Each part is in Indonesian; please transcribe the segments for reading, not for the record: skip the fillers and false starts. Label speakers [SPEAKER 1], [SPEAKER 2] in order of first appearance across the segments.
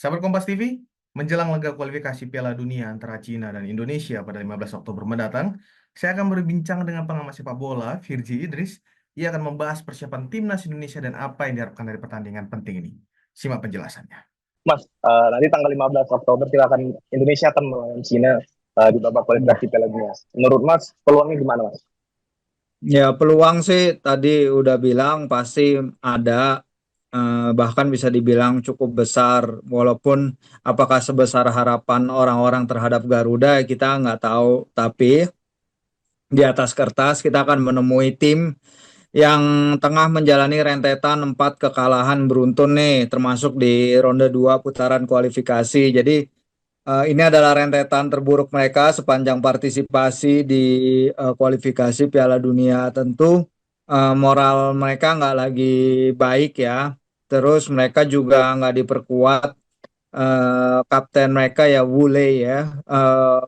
[SPEAKER 1] Sahabat Kompas TV, menjelang laga kualifikasi Piala Dunia antara Cina dan Indonesia pada 15 Oktober mendatang, saya akan berbincang dengan pengamat sepak bola, Virji Idris. Ia akan membahas persiapan timnas Indonesia dan apa yang diharapkan dari pertandingan penting ini. Simak penjelasannya.
[SPEAKER 2] Mas, nanti tanggal 15 Oktober Indonesia akan melawan Cina di babak kualifikasi Piala Dunia. Menurut Mas, peluangnya gimana, Mas?
[SPEAKER 3] Ya, peluang sih tadi udah bilang pasti ada, bahkan bisa dibilang cukup besar. Walaupun apakah sebesar harapan orang-orang terhadap Garuda kita nggak tahu. Tapi di atas kertas kita akan menemui tim yang tengah menjalani rentetan 4 kekalahan beruntun nih, termasuk di ronde 2 putaran kualifikasi. Jadi ini adalah rentetan terburuk mereka sepanjang partisipasi di kualifikasi Piala Dunia. Tentu moral mereka nggak lagi baik ya. Terus mereka juga nggak diperkuat. Kapten mereka ya Wule ya,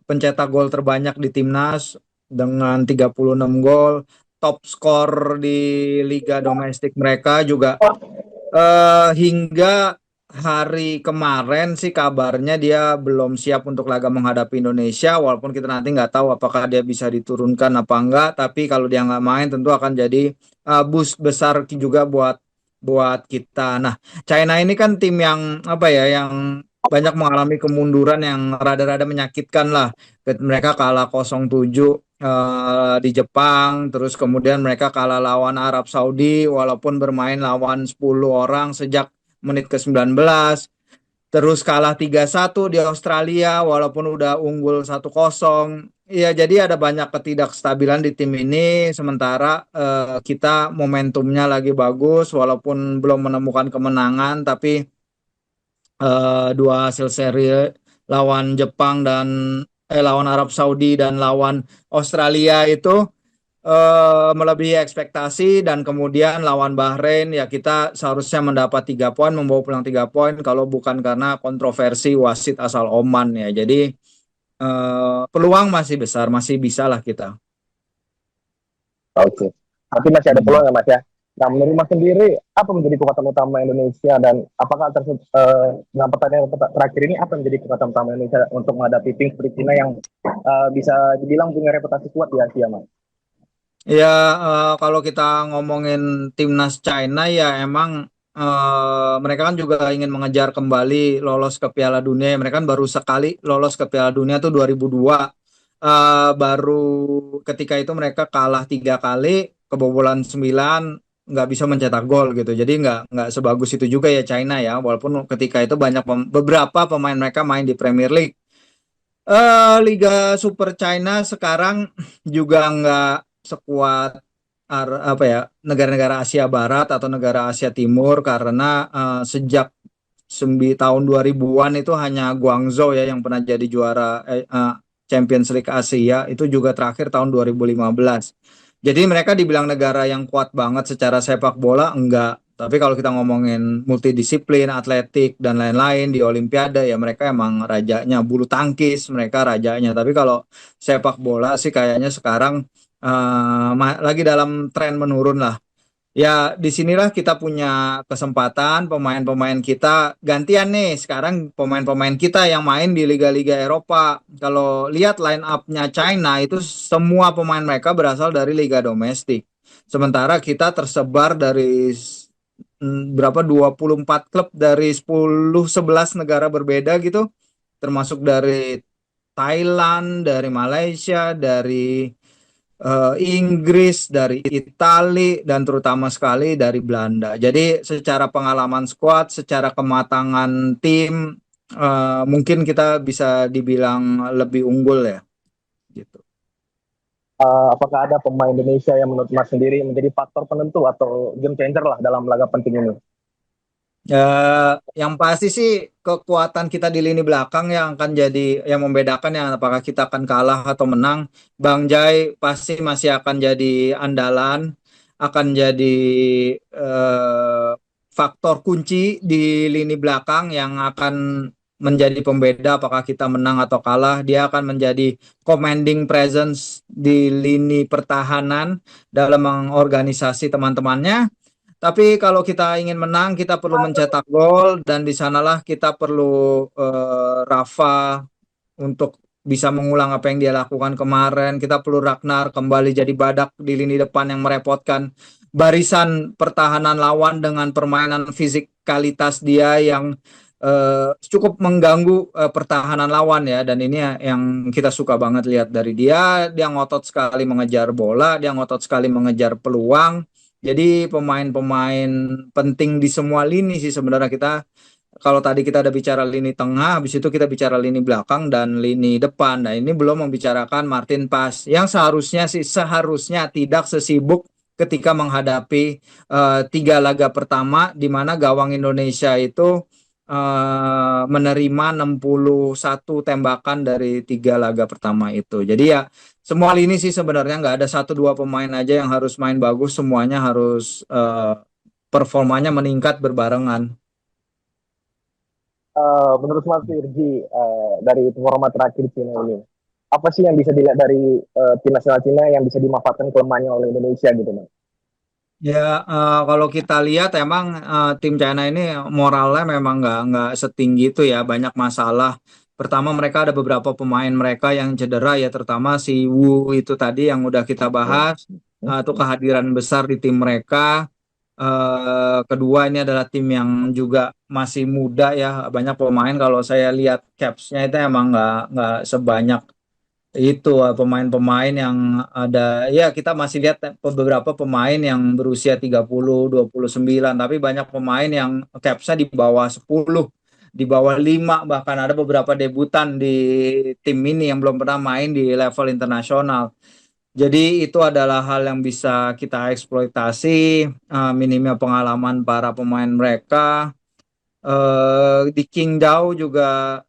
[SPEAKER 3] pencetak gol terbanyak di timnas dengan 36 gol. Top skor di liga domestik mereka juga, hingga hari kemarin sih kabarnya dia belum siap untuk laga menghadapi Indonesia, walaupun kita nanti nggak tahu apakah dia bisa diturunkan apa enggak. Tapi kalau dia nggak main tentu akan jadi boost besar juga buat buat kita. Nah, China ini kan tim yang apa ya, yang banyak mengalami kemunduran yang rada-rada menyakitkan lah. Mereka kalah 0-7 di Jepang, terus kemudian mereka kalah lawan Arab Saudi walaupun bermain lawan 10 orang sejak menit ke-19, terus kalah 3-1 di Australia walaupun udah unggul 1-0. Iya, jadi ada banyak ketidakstabilan di tim ini, sementara kita momentumnya lagi bagus walaupun belum menemukan kemenangan, tapi dua hasil seri lawan Jepang dan lawan Arab Saudi dan lawan Australia itu melebihi ekspektasi. Dan kemudian lawan Bahrain ya kita seharusnya mendapat 3 poin, membawa pulang 3 poin kalau bukan karena kontroversi wasit asal Oman ya. Jadi peluang masih besar, masih bisa lah kita.
[SPEAKER 2] Oke. Tapi masih ada peluang ya, Mas ya. Nah, menurut Mas sendiri, apa menjadi kekuatan utama Indonesia dan apakah dengan pertandingan terakhir ini apa menjadi kekuatan utama Indonesia untuk menghadapi tim seperti Cina yang bisa dibilang punya reputasi kuat di Asia, Mas?
[SPEAKER 3] Ya, kalau kita ngomongin timnas China ya emang mereka kan juga ingin mengejar kembali lolos ke Piala Dunia. Mereka kan baru sekali lolos ke Piala Dunia tuh 2002. Baru ketika itu mereka kalah 3 kali, kebobolan 9, nggak bisa mencetak gol gitu. Jadi nggak sebagus itu juga ya China ya. Walaupun ketika itu beberapa pemain mereka main di Premier League. Liga Super China sekarang juga nggak sekuat apa ya, negara-negara Asia Barat atau negara Asia Timur, karena sejak tahun 2000-an itu hanya Guangzhou ya yang pernah jadi juara Champions League Asia, itu juga terakhir tahun 2015. Jadi mereka dibilang negara yang kuat banget secara sepak bola, enggak. Tapi kalau kita ngomongin multidisiplin, atletik, dan lain-lain di Olimpiade, ya mereka emang rajanya. Bulu tangkis, mereka rajanya. Tapi kalau sepak bola sih kayaknya sekarang lagi dalam tren menurun lah. Ya, disinilah kita punya kesempatan, pemain-pemain kita gantian nih. Sekarang pemain-pemain kita yang main di liga-liga Eropa. Kalau lihat line up-nya China, itu semua pemain mereka berasal dari liga domestik. Sementara kita tersebar dari berapa, 24 klub dari 10-11 negara berbeda gitu. Termasuk dari Thailand, dari Malaysia, dari Inggris, dari Italia, dan terutama sekali dari Belanda. Jadi secara pengalaman skuad, secara kematangan tim, mungkin kita bisa dibilang lebih unggul ya. Gitu.
[SPEAKER 2] Apakah ada pemain Indonesia yang menurut Mas sendiri menjadi faktor penentu atau game changer lah dalam laga penting ini?
[SPEAKER 3] Yang pasti sih kekuatan kita di lini belakang yang akan jadi yang membedakan ya, apakah kita akan kalah atau menang. Bang Jai pasti masih akan jadi andalan, akan jadi faktor kunci di lini belakang yang akan menjadi pembeda apakah kita menang atau kalah. Dia akan menjadi commanding presence di lini pertahanan dalam mengorganisasi teman-temannya. Tapi kalau kita ingin menang, kita perlu mencetak gol dan di sanalah kita perlu Rafa untuk bisa mengulang apa yang dia lakukan kemarin. Kita perlu Ragnar kembali jadi badak di lini depan yang merepotkan barisan pertahanan lawan dengan permainan fisikalitas dia yang cukup mengganggu pertahanan lawan ya. Dan ini yang kita suka banget lihat dari dia. Dia ngotot sekali mengejar bola, dia ngotot sekali mengejar peluang. Jadi pemain-pemain penting di semua lini sih sebenarnya. Kita kalau tadi kita ada bicara lini tengah, habis itu kita bicara lini belakang dan lini depan. Nah, ini belum membicarakan Martin Paes yang seharusnya tidak sesibuk ketika menghadapi tiga laga pertama di mana gawang Indonesia itu menerima 61 tembakan dari tiga laga pertama itu. Jadi ya semua lini sih sebenarnya nggak ada satu dua pemain aja yang harus main bagus, semuanya harus performanya meningkat berbarengan.
[SPEAKER 2] Menurut Mas Firji, dari performa terakhir Cina ini, apa sih yang bisa dilihat dari tim nasional Cina yang bisa dimanfaatkan kelemahannya oleh Indonesia gitu, Mas?
[SPEAKER 3] Ya, kalau kita lihat emang tim China ini moralnya memang nggak setinggi itu ya, banyak masalah. Pertama mereka ada beberapa pemain mereka yang cedera ya, terutama si Wu itu tadi yang udah kita bahas, itu kehadiran besar di tim mereka. Kedua ini adalah tim yang juga masih muda ya, banyak pemain kalau saya lihat capsnya itu emang nggak sebanyak itu pemain-pemain yang ada ya kita masih lihat beberapa pemain yang berusia 30, 29 tapi banyak pemain yang capsnya di bawah 10 di bawah 5 bahkan ada beberapa debutan di tim ini yang belum pernah main di level internasional. Jadi itu adalah hal yang bisa kita eksploitasi, minimnya pengalaman para pemain mereka. Di Qingdao juga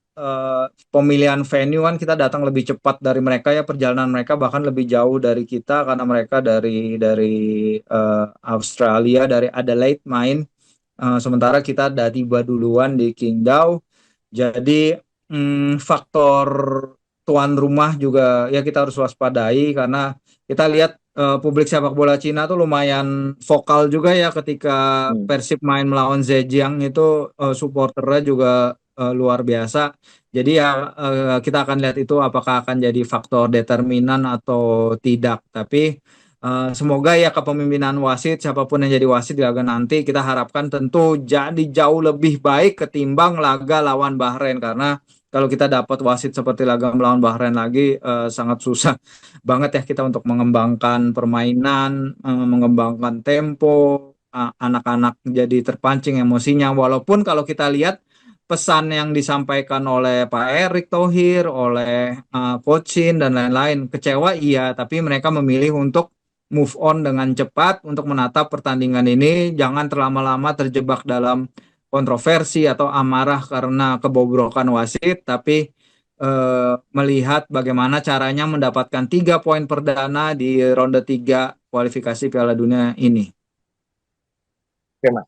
[SPEAKER 3] pemilihan venue kan kita datang lebih cepat dari mereka ya, perjalanan mereka bahkan lebih jauh dari kita karena mereka dari Australia, dari Adelaide main. Sementara kita udah tiba duluan di Qingdao. Jadi faktor tuan rumah juga ya kita harus waspadai karena kita lihat publik sepak bola Cina tuh lumayan vokal juga ya ketika
[SPEAKER 2] Hmm.
[SPEAKER 3] Persib main melawan Zhejiang itu supporternya juga luar biasa. Jadi ya kita akan lihat itu apakah akan jadi faktor determinan atau tidak. Tapi semoga ya kepemimpinan wasit siapapun yang jadi wasit di laga nanti kita harapkan tentu jadi jauh lebih baik ketimbang laga lawan Bahrain karena kalau kita dapat wasit seperti laga melawan Bahrain lagi sangat susah banget ya kita untuk mengembangkan permainan, mengembangkan tempo, anak-anak jadi terpancing emosinya. Walaupun kalau kita lihat pesan yang disampaikan oleh Pak Erick Thohir, oleh Coach Shin dan lain-lain, kecewa iya, tapi mereka memilih untuk move on dengan cepat untuk menatap pertandingan ini, jangan terlama-lama terjebak dalam kontroversi atau amarah karena kebobrokan wasit, tapi melihat bagaimana caranya mendapatkan 3 poin perdana di ronde 3 kualifikasi Piala Dunia ini.
[SPEAKER 2] Oke, Mas.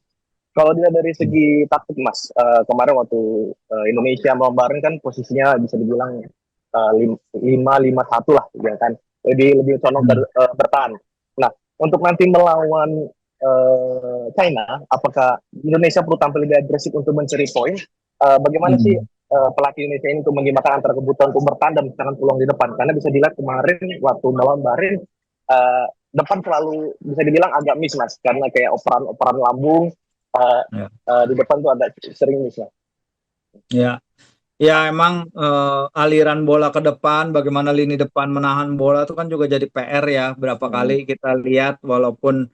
[SPEAKER 2] Kalau dilihat dari segi taktik, Mas, kemarin waktu Indonesia melawan Bahrain kan posisinya bisa dibilang 5-5-1 lah, ya kan? Lebih condong bertahan. Nah, untuk nanti melawan China, apakah Indonesia perlu tampil lebih agresif untuk mencari poin? Bagaimana sih pelatih Indonesia ini untuk mengimbangkan antara kebutuhan untuk bertahan dan menciptakan peluang di depan? Karena bisa dilihat kemarin waktu melawan Bahrain, depan selalu bisa dibilang agak miss, Mas, karena kayak operan lambung di depan tuh agak sering miss, Mas.
[SPEAKER 3] Ya, ya emang aliran bola ke depan, bagaimana lini depan menahan bola itu kan juga jadi PR ya. Berapa kali kita lihat walaupun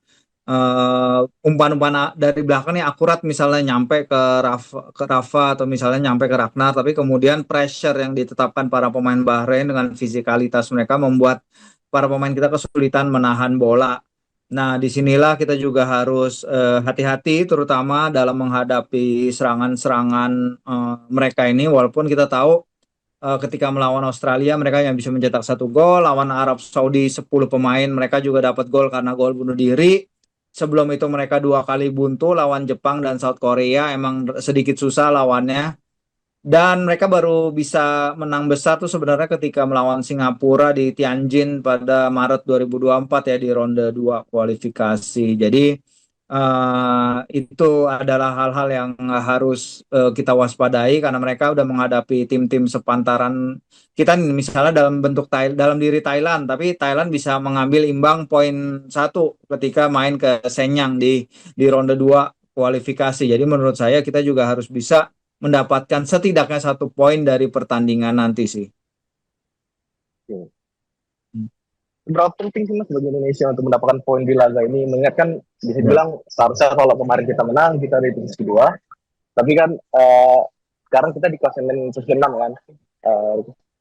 [SPEAKER 3] umpan-umpan dari belakang ini akurat misalnya nyampe ke Rafa atau misalnya nyampe ke Ragnar, tapi kemudian pressure yang ditetapkan para pemain Bahrain dengan fisikalitas mereka membuat para pemain kita kesulitan menahan bola. Nah, disinilah kita juga harus hati-hati terutama dalam menghadapi serangan-serangan mereka ini, walaupun kita tahu ketika melawan Australia mereka yang bisa mencetak 1 gol, lawan Arab Saudi 10 pemain mereka juga dapat gol karena gol bunuh diri. Sebelum itu mereka 2 kali buntu lawan Jepang dan South Korea, emang sedikit susah lawannya. Dan mereka baru bisa menang besar tuh sebenarnya ketika melawan Singapura di Tianjin pada Maret 2024 ya di ronde 2 kualifikasi. Jadi Itu adalah hal-hal yang harus kita waspadai karena mereka udah menghadapi tim-tim sepantaran kita nih, misalnya dalam diri Thailand, tapi Thailand bisa mengambil imbang poin satu ketika main ke Shenyang di ronde 2 kualifikasi. Jadi menurut saya kita juga harus bisa mendapatkan setidaknya 1 poin dari pertandingan nanti sih.
[SPEAKER 2] Berapa penting sih mas bagi Indonesia untuk mendapatkan poin di laga ini? Mengingat kan bisa bilang seharusnya kalau kemarin kita menang kita di posisi kedua, tapi kan sekarang kita di klasemen posisi 6 kan. Eh,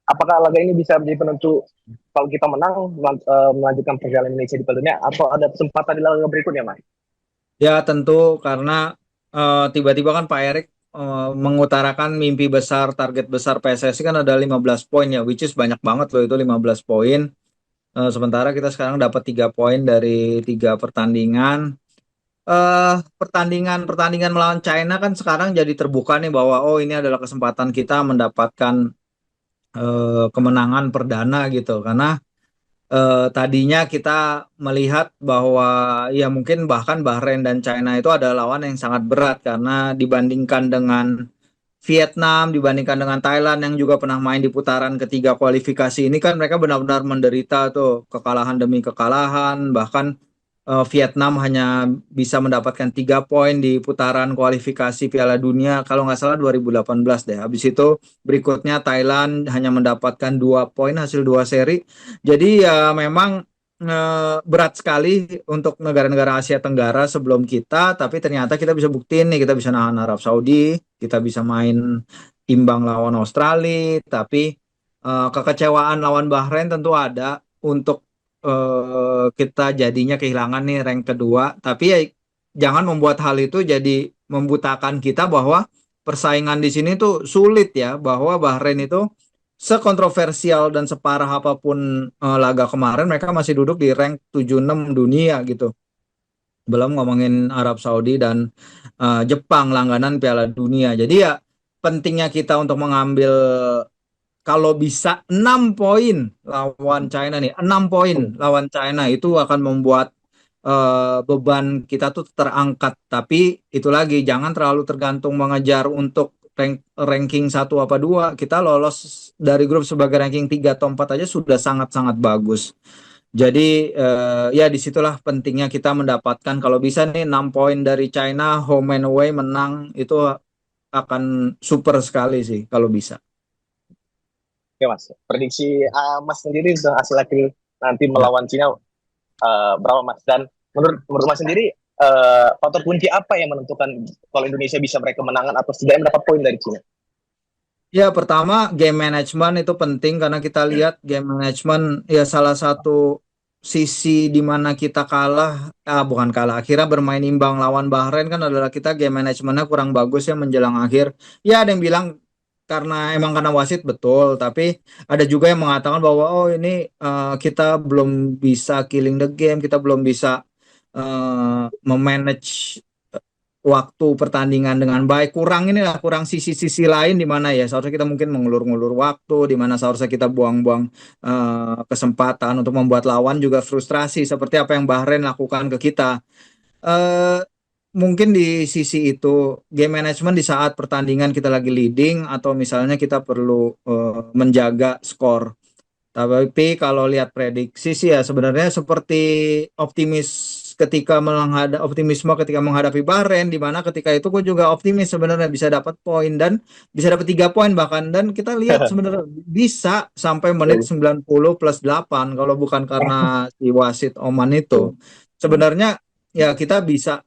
[SPEAKER 2] apakah laga ini bisa menjadi penentu kalau kita menang melanjutkan perjalanan Indonesia di Piala Dunia atau ada kesempatan di laga berikutnya mas?
[SPEAKER 3] Ya tentu karena tiba-tiba kan Pak Erik mengutarakan mimpi besar, target besar PSSI kan ada 15 poin ya, which is banyak banget loh itu 15 poin. Sementara kita sekarang dapat 3 poin dari 3 pertandingan. Pertandingan melawan China kan sekarang jadi terbuka nih bahwa oh ini adalah kesempatan kita mendapatkan kemenangan perdana gitu karena tadinya kita melihat bahwa ya mungkin bahkan Bahrain dan China itu adalah lawan yang sangat berat karena dibandingkan dengan Vietnam, dibandingkan dengan Thailand yang juga pernah main di putaran ketiga kualifikasi ini kan mereka benar-benar menderita tuh kekalahan demi kekalahan, bahkan Vietnam hanya bisa mendapatkan 3 poin di putaran kualifikasi Piala Dunia kalau nggak salah 2018 deh. Habis itu berikutnya Thailand hanya mendapatkan 2 poin hasil 2 seri. Jadi ya memang berat sekali untuk negara-negara Asia Tenggara sebelum kita, tapi ternyata kita bisa buktiin nih kita bisa nahan Arab Saudi, kita bisa main imbang lawan Australia, tapi kekecewaan lawan Bahrain tentu ada untuk kita jadinya kehilangan nih rank kedua, tapi ya jangan membuat hal itu jadi membutakan kita bahwa persaingan di sini tuh sulit ya, bahwa Bahrain itu sekontroversial dan separah apapun laga kemarin mereka masih duduk di rank 76 dunia gitu. Belum ngomongin Arab Saudi dan Jepang langganan Piala Dunia. Jadi ya pentingnya kita untuk mengambil kalau bisa 6 poin lawan China nih, 6 poin lawan China itu akan membuat beban kita tuh terangkat. Tapi itu lagi jangan terlalu tergantung mengejar untuk ranking 1 apa 2. Kita lolos dari grup sebagai ranking 3 atau 4 aja sudah sangat-sangat bagus. Jadi ya disitulah pentingnya kita mendapatkan kalau bisa nih 6 poin dari China home and away menang itu akan super sekali sih kalau bisa.
[SPEAKER 2] Oke mas, prediksi mas sendiri untuk hasil akhir nanti melawan Cina berapa mas? Dan menurut mas sendiri faktor kunci apa yang menentukan kalau Indonesia bisa meraih kemenangan atau setidaknya mendapat poin dari Cina?
[SPEAKER 3] Ya, pertama game management itu penting karena kita lihat game management ya salah satu sisi di mana kita kalah, bukan kalah, akhirnya bermain imbang lawan Bahrain kan adalah kita game managementnya kurang bagus ya menjelang akhir. Ya ada yang bilang karena wasit betul, tapi ada juga yang mengatakan bahwa oh ini kita belum bisa killing the game, kita belum bisa memanage waktu pertandingan dengan baik, kurang sisi-sisi lain di mana ya seharusnya kita mungkin mengulur-ngulur waktu, di mana seharusnya kita buang-buang kesempatan untuk membuat lawan juga frustrasi seperti apa yang Bahrain lakukan ke kita. eh, Mungkin di sisi itu game management di saat pertandingan kita lagi leading atau misalnya kita perlu menjaga skor. Tapi kalau lihat prediksi sih ya sebenarnya seperti optimisme ketika menghadapi Bahrain, di mana ketika itu gue juga optimis sebenarnya bisa dapat poin dan bisa dapat 3 poin bahkan, dan kita lihat sebenarnya bisa sampai menit 90 plus 8 kalau bukan karena si wasit Oman itu. Sebenarnya ya kita bisa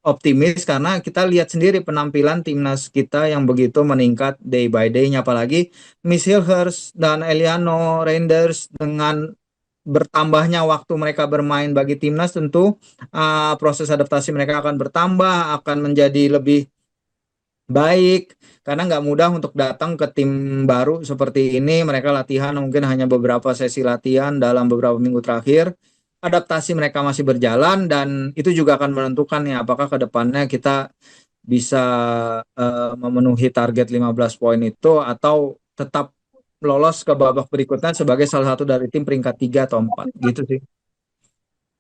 [SPEAKER 3] optimis karena kita lihat sendiri penampilan timnas kita yang begitu meningkat day by day-nya, apalagi Miss Hilhers dan Eliano Reinders dengan bertambahnya waktu mereka bermain bagi timnas tentu proses adaptasi mereka akan bertambah, akan menjadi lebih baik karena nggak mudah untuk datang ke tim baru seperti ini. Mereka latihan mungkin hanya beberapa sesi latihan dalam beberapa minggu terakhir. Adaptasi mereka masih berjalan dan itu juga akan menentukan ya apakah ke depannya kita bisa memenuhi target 15 poin itu atau tetap lolos ke babak berikutnya sebagai salah satu dari tim peringkat 3 atau 4 gitu sih.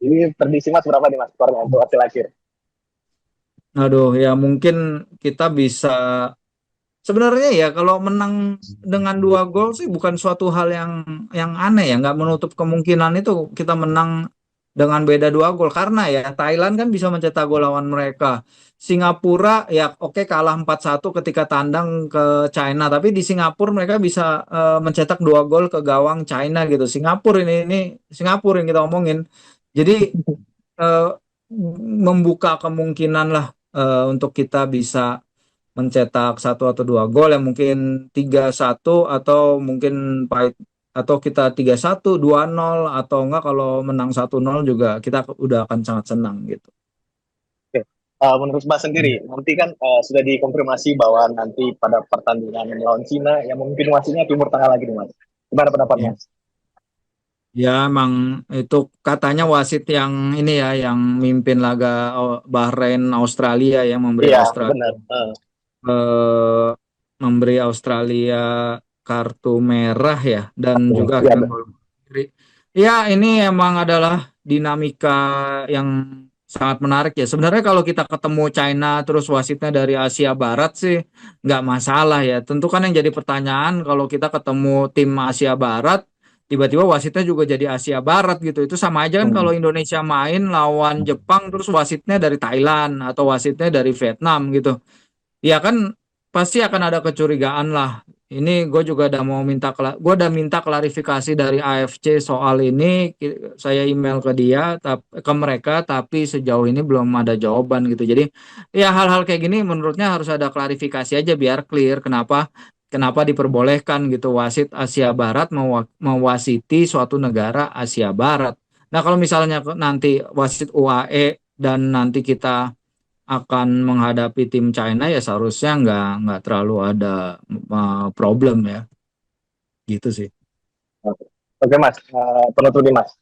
[SPEAKER 2] Ini prediksi Mas berapa nih Mas skornya untuk hasil akhir?
[SPEAKER 3] Aduh, ya mungkin kita bisa. Sebenarnya ya kalau menang dengan 2 gol sih bukan suatu hal yang aneh ya, nggak menutup kemungkinan itu kita menang dengan beda 2 gol karena ya Thailand kan bisa mencetak gol lawan mereka. Singapura ya oke kalah 4-1 ketika tandang ke China, tapi di Singapura mereka bisa mencetak 2 gol ke gawang China gitu. Singapura ini Singapura yang kita omongin. Jadi eh, membuka kemungkinan lah untuk kita bisa mencetak 1 atau 2 gol yang mungkin 3-1 atau mungkin atau kita 3-1, 2-0 atau enggak kalau menang 1-0 juga kita udah akan sangat senang gitu.
[SPEAKER 2] Oke. Menurut Mas sendiri, nanti kan sudah dikonfirmasi bahwa nanti pada pertandingan melawan Cina yang memimpin wasitnya Timur Tengah lagi nih Mas. Gimana pendapat
[SPEAKER 3] Ya.
[SPEAKER 2] Mas?
[SPEAKER 3] Ya, emang itu katanya wasit yang ini ya, yang mimpin laga Bahrain Australia yang
[SPEAKER 2] Iya, benar.
[SPEAKER 3] eh, memberi Australia kartu merah ya, dan juga
[SPEAKER 2] Iya,
[SPEAKER 3] akhirnya gol. Ya, ini emang adalah dinamika yang sangat menarik ya. Sebenarnya kalau kita ketemu China terus wasitnya dari Asia Barat sih nggak masalah ya. Tentu kan yang jadi pertanyaan kalau kita ketemu tim Asia Barat tiba-tiba wasitnya juga jadi Asia Barat gitu. Itu sama aja kan kalau Indonesia main lawan Jepang terus wasitnya dari Thailand atau wasitnya dari Vietnam gitu. Ya kan pasti akan ada kecurigaan lah. Ini gue juga udah mau minta gue udah minta klarifikasi dari AFC soal ini. Saya email ke dia, ke mereka, tapi sejauh ini belum ada jawaban gitu. Jadi ya hal-hal kayak gini menurutnya harus ada klarifikasi aja biar clear kenapa diperbolehkan gitu wasit Asia Barat mewasiti suatu negara Asia Barat. Nah kalau misalnya nanti wasit UAE dan nanti kita akan menghadapi tim China ya seharusnya nggak terlalu ada problem ya gitu sih.
[SPEAKER 2] Oke Mas, penutup nih Mas.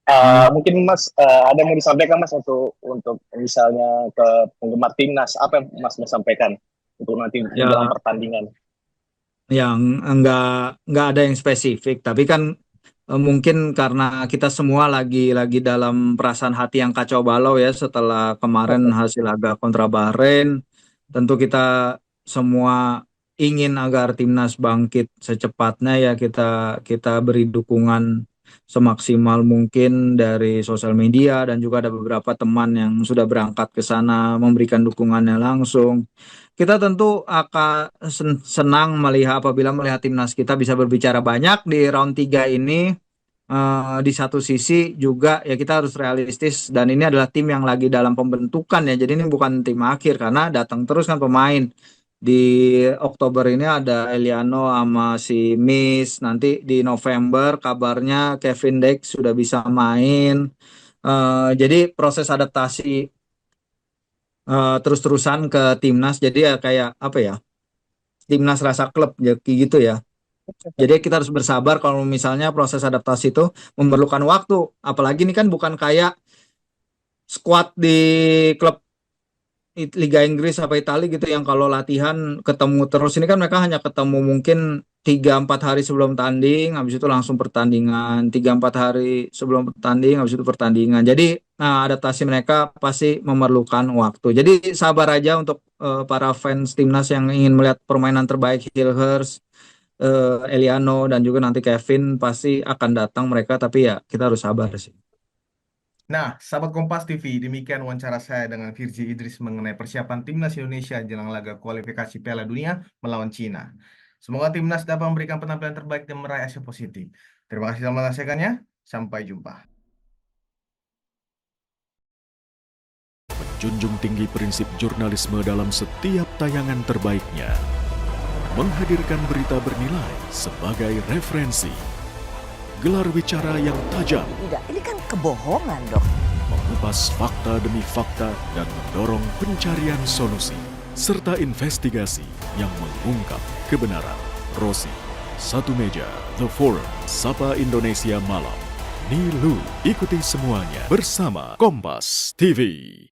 [SPEAKER 3] Hmm,
[SPEAKER 2] Mungkin Mas ada yang mau disampaikan Mas untuk misalnya ke penggemar timnas, apa yang Mas mau sampaikan untuk nanti menjelang
[SPEAKER 3] ya
[SPEAKER 2] pertandingan?
[SPEAKER 3] yang nggak ada yang spesifik tapi kan mungkin karena kita semua lagi dalam perasaan hati yang kacau balau ya setelah kemarin hasil laga kontra Bahrain. Tentu kita semua ingin agar timnas bangkit secepatnya ya kita kita beri dukungan semaksimal mungkin dari sosial media dan juga ada beberapa teman yang sudah berangkat ke sana memberikan dukungannya langsung. Kita tentu akan senang melihat apabila melihat timnas kita bisa berbicara banyak di round 3 ini. Di satu sisi juga ya kita harus realistis dan ini adalah tim yang lagi dalam pembentukan ya. Jadi ini bukan tim akhir karena datang terus kan pemain. Di Oktober ini ada Eliano sama si Miss. Nanti di November kabarnya Kevin Deck sudah bisa main. Jadi proses adaptasi terus-terusan ke timnas. Jadi ya kayak apa ya? Timnas rasa klub ya kayak gitu ya. Jadi kita harus bersabar kalau misalnya proses adaptasi itu memerlukan waktu. Apalagi ini kan bukan kayak squad di klub Liga Inggris apa Italia gitu yang kalau latihan ketemu terus. Ini kan mereka hanya ketemu mungkin 3-4 hari sebelum tanding, habis itu langsung pertandingan. 3-4 hari sebelum pertanding, habis itu pertandingan. Jadi adaptasi mereka pasti memerlukan waktu. Jadi sabar aja untuk para fans timnas yang ingin melihat permainan terbaik Hillhurst, Eliano dan juga nanti Kevin pasti akan datang mereka tapi ya kita harus sabar sih.
[SPEAKER 1] Nah, sahabat Kompas TV, demikian wawancara saya dengan Virji Idris mengenai persiapan timnas Indonesia jelang laga kualifikasi Piala Dunia melawan Cina. Semoga timnas dapat memberikan penampilan terbaik dan meraih hasil positif. Terima kasih telah menyaksikannya. Sampai jumpa.
[SPEAKER 4] Junjung tinggi prinsip jurnalisme dalam setiap tayangan terbaiknya. Menghadirkan berita bernilai sebagai referensi. Gelar bicara yang tajam.
[SPEAKER 5] Tidak, ini kan kebohongan dok.
[SPEAKER 4] Mengupas fakta demi fakta dan mendorong pencarian solusi. Serta investigasi yang mengungkap kebenaran. Rosi, Satu Meja, The Forum, Sapa Indonesia Malam. Nilu, ikuti semuanya bersama Kompas TV.